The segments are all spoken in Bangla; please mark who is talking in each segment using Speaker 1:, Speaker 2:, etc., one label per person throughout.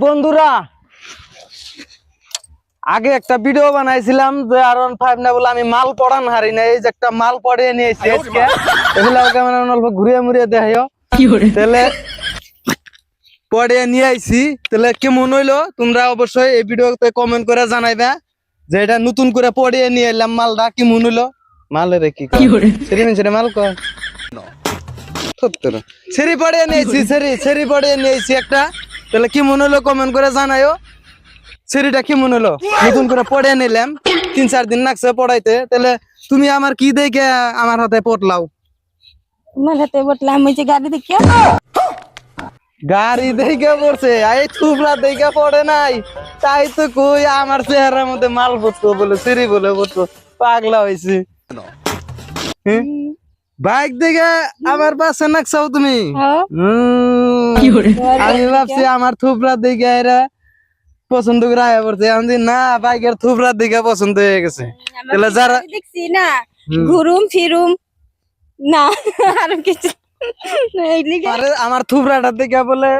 Speaker 1: বন্ধুরা আগে একটা ভিডিও বানাইছিলাম যে R15 না বলে আমি মাল পড়ান হারি না, এই যে একটা মাল পড়িয়ে নিয়েছি আজকে, এগুলো ক্যামেরা অল্প ঘুরিয়ে মুড়িয়ে দেখাইও। তাহলে পড়িয়ে নিয়ে আইছি, তাহলে কেমন হইলো তোমরা অবশ্যই এই ভিডিওতে কমেন্ট করে জানাইবা যে এটা নতুন করে পড়িয়ে নিয়ে এলাম, মালটা কেমন হইলো। মালের কি সেরি মাল কর সেরি পড়িয়ে নিয়েছি, সেরি পড়িয়ে নিয়েছি একটা, তাহলে কি মনে হলো কমেন্ট করে জানাইও। সেরিটা কি মনে হলো নতুন করে পড়ে নিলাম, 3-4 দিন লাগছে পড়াইতে। তাহলে তুমি আমার কি দেখে আমার হাতে পটলাও?
Speaker 2: তোমার হাতে পটলাম ওই যে গাড়ি দেখে।
Speaker 1: গাড়ি দেখে পড়ছে, এই থুবড়া দেখে পড়ে নাই। তাই তো কই আমার চেহারার মধ্যে মাল পড়তো বলে সেরি বলে পড়তো, পাগলা হয়েছি। বাইক দেখে আমার পাশে নাকছাও তুমি। আমি ভাবছি আমার থুবড়া দেখে এরা পছন্দ করে আয়া পড়ছে, আমি না বাইকের থুবড়ার দিকে পছন্দ হয়ে গেছে। তাহলে যারা
Speaker 2: দেখছি না ঘুরুম ফিরুম না আর কিছু
Speaker 1: আমার থুবড়াটার দিকে বলে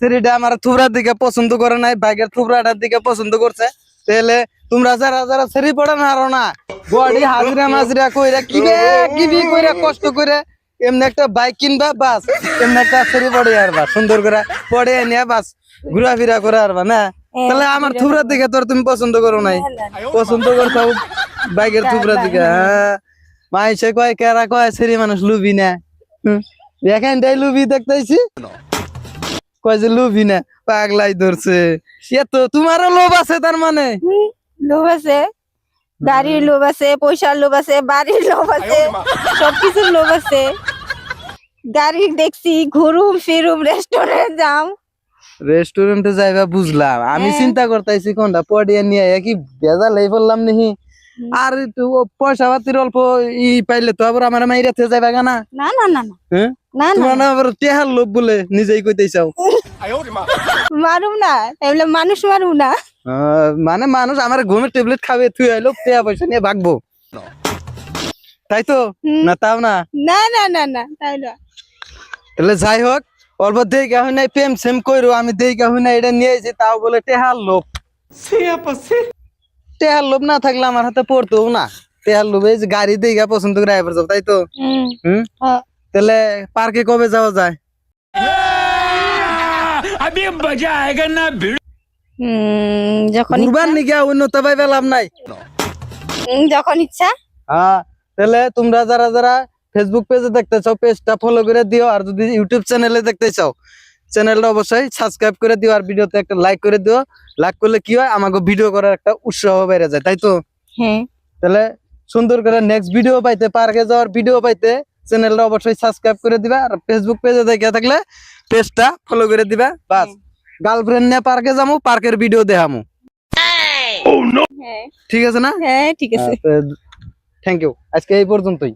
Speaker 1: সেরিটা আমার থুবড়ার দিকে পছন্দ করে নাই, বাইকের থুবড়াটার দিকে পছন্দ করছে। তাহলে তোমরা যারা যারা সেরি পড়ে না আরো না বডি হাজিরা মাজিরা কইরা কিবি কইরা কষ্ট করে এমনি একটা বাইক কিনবা, বাস এমনি একটা সেরি পড়ে আরবা, সুন্দর করে পড়ে নিয়ে বাস ঘোরাফেরা করে আরবা না। তাহলে আমার থুবড়ার দিকে তোর তুমি পছন্দ করো নাই, পছন্দ করছো বাইকের থুবড়ার দিকে। হ্যাঁ মাইসে কয় কেরা কয় সেরি মানুষ লুবি না, এখানটাই লুবি দেখতেছি কয় যে লুবি না, পাগলাই ধরছে। এত তোমারও লোভ আছে তার মানে?
Speaker 2: লোভ আছে, গাড়ির লোভ আছে, পয়সার লোভ আছে, বাড়ির লোভ আছে, সবকিছুর লোভ আছে। গাড়ি দেখছি ঘুরুম ফিরুম রেস্টুরেন্ট যাম।
Speaker 1: রেস্টুরেন্টে যাইবা বুঝলাম, আমি চিন্তা করতেছি কোনটা পড়িয়ে নিয়ে কি বেজা লাই বললাম নাকি। আর একটু পয়সা পাতির অল্প ই পাইলে তো আবার আমার মাইরাতে যাইবা গানা।
Speaker 2: না না না
Speaker 1: হ্যাঁ
Speaker 2: না
Speaker 1: তোমার না আবার টেহার লোভ বলে নিজেই কইতেছাও।
Speaker 2: মারুম না তাহলে মানুষ মারুম না,
Speaker 1: মানে মানুষ আমার ঘুমের ট্যাবলেট খাবে তুই আইলো টেয়া পয়সা নিয়ে ভাগবো, তাই তো? না তাও না
Speaker 2: না না না না তাই না।
Speaker 1: তাহলে যাই হোক, অল্প দেখা হয় নাই প্রেম সেম কইরো, আমি দেখা হয় না এটা নিয়ে এসেছি, তাও বলে টেহার লোভ। টেহার লোভ না থাকলে আমার হাতে পড়তো না। টেহার লোভ এই যে গাড়ি দেখা পছন্দ করে আইবার যাও, তাই তো? তাহলে পার্কে কবে যাওয়া যায়?
Speaker 2: যখন
Speaker 1: ঘুরবার নাকি উন্নত ভাই পেলাম নাই?
Speaker 2: যখন ইচ্ছা।
Speaker 1: হ্যাঁ তাহলে তোমরা যারা যারা ফেসবুক পেজে দেখতে চাও পেজটা ফলো করে দিও, আর যদি ইউটিউব চ্যানেলে দেখতে চাও চ্যানেলটা অবশ্যই সাবস্ক্রাইব করে দিও, আর ভিডিওতে একটা লাইক করে দিও। লাইক করলে কি হয় আমাকে ভিডিও করার একটা উৎসাহ বেড়ে যায়, তাই তো?
Speaker 2: হ্যাঁ
Speaker 1: তাহলে সুন্দর করে নেক্সট ভিডিও পাইতে, পার্কে যাওয়ার ভিডিও পাইতে চ্যানেলটা অবশ্যই সাবস্ক্রাইব করে দিবা, আর ফেসবুক পেজে দেখে থাকলে পেজটা ফলো করে দিবা। বাস গার্লফ্রেন্ড নিয়ে পার্কে যাবো, পার্কের ভিডিও দেখামু, ঠিক আছে না?
Speaker 2: হ্যাঁ ঠিক আছে।
Speaker 1: থ্যাংক ইউ, আজকে এই পর্যন্তই।